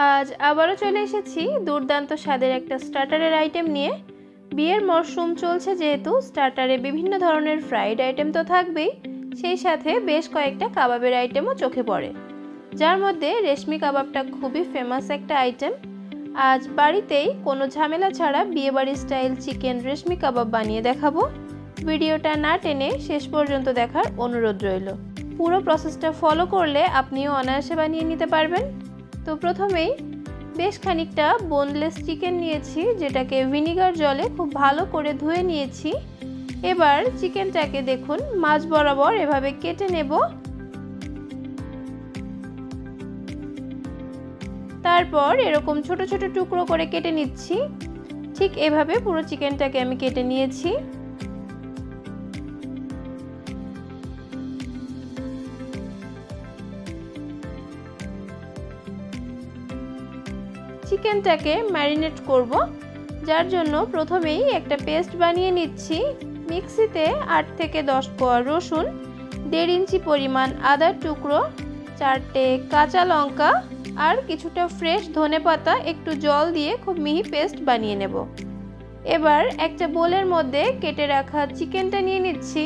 আজ আবারও চলে এসেছি দুর্দান্ত স্বাদের একটা স্টার্টারের আইটেম নিয়ে। বিয়ের মরশুম চলছে যেহেতু স্টার্টারে বিভিন্ন ধরনের ফ্রাইড আইটেম তো থাকবেই, সেই সাথে বেশ কয়েকটা কাবাবের আইটেমও চোখে পড়ে, যার মধ্যে রেশমি কাবাবটা খুবই ফেমাস একটা আইটেম। আজ বাড়িতেই কোনো ঝামেলা ছাড়া বিয়েবাড়ি স্টাইল চিকেন রেশমি কাবাব বানিয়ে দেখাবো। ভিডিওটা না টেনে শেষ পর্যন্ত দেখার অনুরোধ রইল। পুরো প্রসেসটা ফলো করলে আপনিও অনায়াসে বানিয়ে নিতে পারবেন। তো প্রথমেই বেশ খানিকটা বোনলেস চিকেন নিয়েছি, যেটাকে ভিনিগার জলে খুব ভালো করে ধুয়ে নিয়েছি। এবার চিকেনটাকে দেখুন মাঝ বরাবর এভাবে কেটে নেব। তারপর এরকম ছোট ছোট টুকরো করে কেটে নিচ্ছি। ঠিক এভাবে পুরো চিকেনটাকে আমি কেটে নিয়েছি। চিকেনটাকে ম্যারিনেট করব, যার জন্য প্রথমেই একটা পেস্ট বানিয়ে নিচ্ছি। মিক্সিতে 8 থেকে 10 কোয়া রসুন, 1.5 ইঞ্চি পরিমাণ আদার টুকরো, 4টে কাঁচা লঙ্কা আর কিছুটা ফ্রেশ ধনেপাতা একটু জল দিয়ে খুব মিহি পেস্ট বানিয়ে নেব। এবার একটা বোলের মধ্যে কেটে রাখা চিকেনটা নিয়ে নিচ্ছি।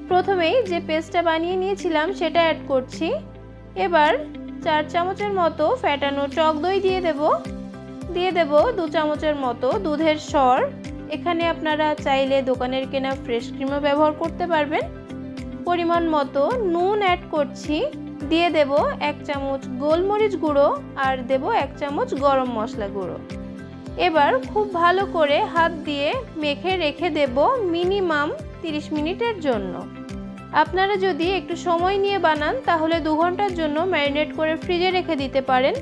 প্রথমেই যে পেস্টটা বানিয়ে নিয়েছিলাম সেটা অ্যাড করছি। এবার 4 চামচের মতো ফ্যাটানো টক দই দিয়ে দেব 2 চামচের মতো দুধের সর। এখানে আপনারা চাইলে দোকানের কেনা ফ্রেশ ক্রিমও ব্যবহার করতে পারবেন। পরিমাণ মতো নুন অ্যাড করছি। দিয়ে দেব 1 চামচ গোলমরিচ গুঁড়ো আর দেব 1 চামচ গরম মশলা গুঁড়ো। এবার খুব ভালো করে হাত দিয়ে মেখে রেখে দেব মিনিমাম 30 মিনিটের জন্য। আপনারা যদি একটু সময় নিয়ে বানান তাহলে 2 ঘন্টার জন্য ম্যারিনেট করে ফ্রিজে রেখে দিতে পারেন,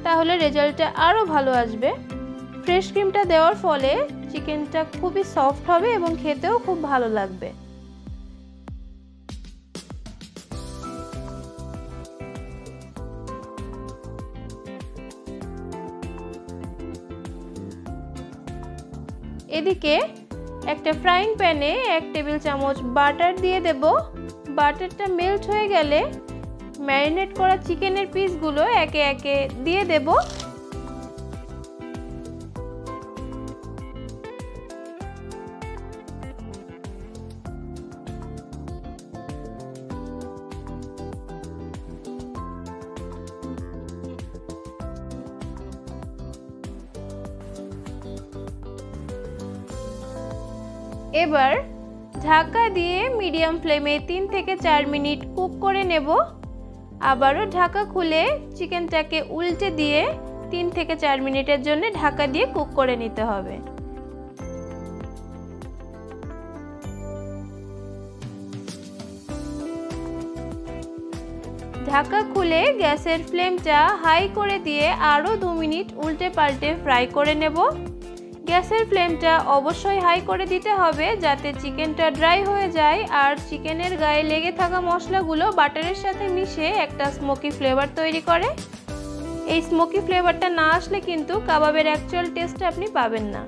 তাহলে রেজাল্টটা আরও ভালো আসবে। ফ্রেশ ক্রিমটা দেওয়ার ফলে চিকেনটা খুবই সফট হবে এবং খেতেও খুব ভালো লাগবে। এদিকে একটা ফ্রাইং প্যানে 1 টেবিল চামচ বাটার দিয়ে দেব। বাটারটা মেল্ট হয়ে গেলে ম্যারিনেট করা চিকেনের পিসগুলো একে একে দিয়ে দেব। এবার ঢাকা দিয়ে মিডিয়াম ফ্লেমে 3 থেকে 4 মিনিট কুক করে নেব। আবারও ঢাকা খুলে চিকেনটাকে উল্টে দিয়ে 3 থেকে 4 মিনিটের জন্য ঢাকা দিয়ে কুক করে নিতে হবে। ঢাকা খুলে গ্যাসের ফ্লেমটা হাই করে দিয়ে আরও 2 মিনিট উল্টে পাল্টে ফ্রাই করে নেব। গ্যাসের ফ্লেমটা অবশ্যই হাই করে দিতে হবে যাতে চিকেনটা ড্রাই হয়ে যায় আর চিকেনের গায়ে লেগে থাকা মশলাগুলো বাটারের সাথে মিশে একটা স্মোকি ফ্লেভার তৈরি করে। এই স্মোকি ফ্লেভারটা না আসলে কিন্তু কাবাবের অ্যাকচুয়াল টেস্টটা আপনি পাবেন না।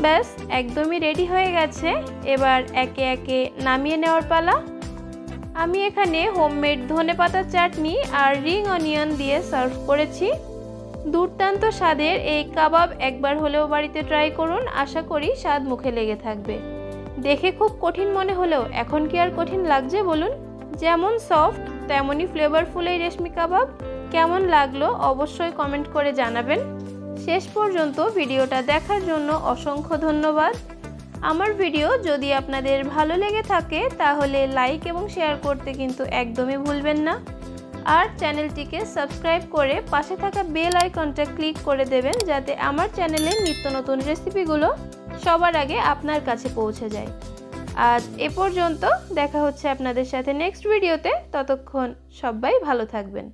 ব্যাস একদমই রেডি হয়ে গেছে। এবার একে একে নামিয়ে নেওয়ার পালা। আমি এখানে হোমমেড ধনেপাতার চাটনি আর রিং অনিয়ন দিয়ে সার্ভ করেছি। দুর্দান্ত স্বাদের এই কাবাব একবার হলেও বাড়িতে ট্রাই করুন, আশা করি স্বাদ মুখে লেগে থাকবে। দেখে খুব কঠিন মনে হলেও এখন কি আর কঠিন লাগছে বলুন? যেমন সফট তেমনই ফ্লেভারফুল এই রেশমি কাবাব। কেমন লাগলো অবশ্যই কমেন্ট করে জানাবেন। শেষ পর্যন্ত ভিডিওটা দেখার জন্য অসংখ্য ধন্যবাদ। আমার ভিডিও যদি আপনাদের ভালো লেগে থাকে তাহলে লাইক এবং শেয়ার করতে কিন্তু একদমই ভুলবেন না। আর চ্যানেলটিকে সাবস্ক্রাইব করে পাশে থাকা বেল আইকনটা ক্লিক করে দেবেন যাতে আমার চ্যানেলে নিত্য নতুন রেসিপিগুলো সবার আগে আপনার কাছে পৌঁছে যায়। আজ এ পর্যন্ত, দেখা হচ্ছে আপনাদের সাথে নেক্সট ভিডিওতে। ততক্ষণ সবাই ভালো থাকবেন।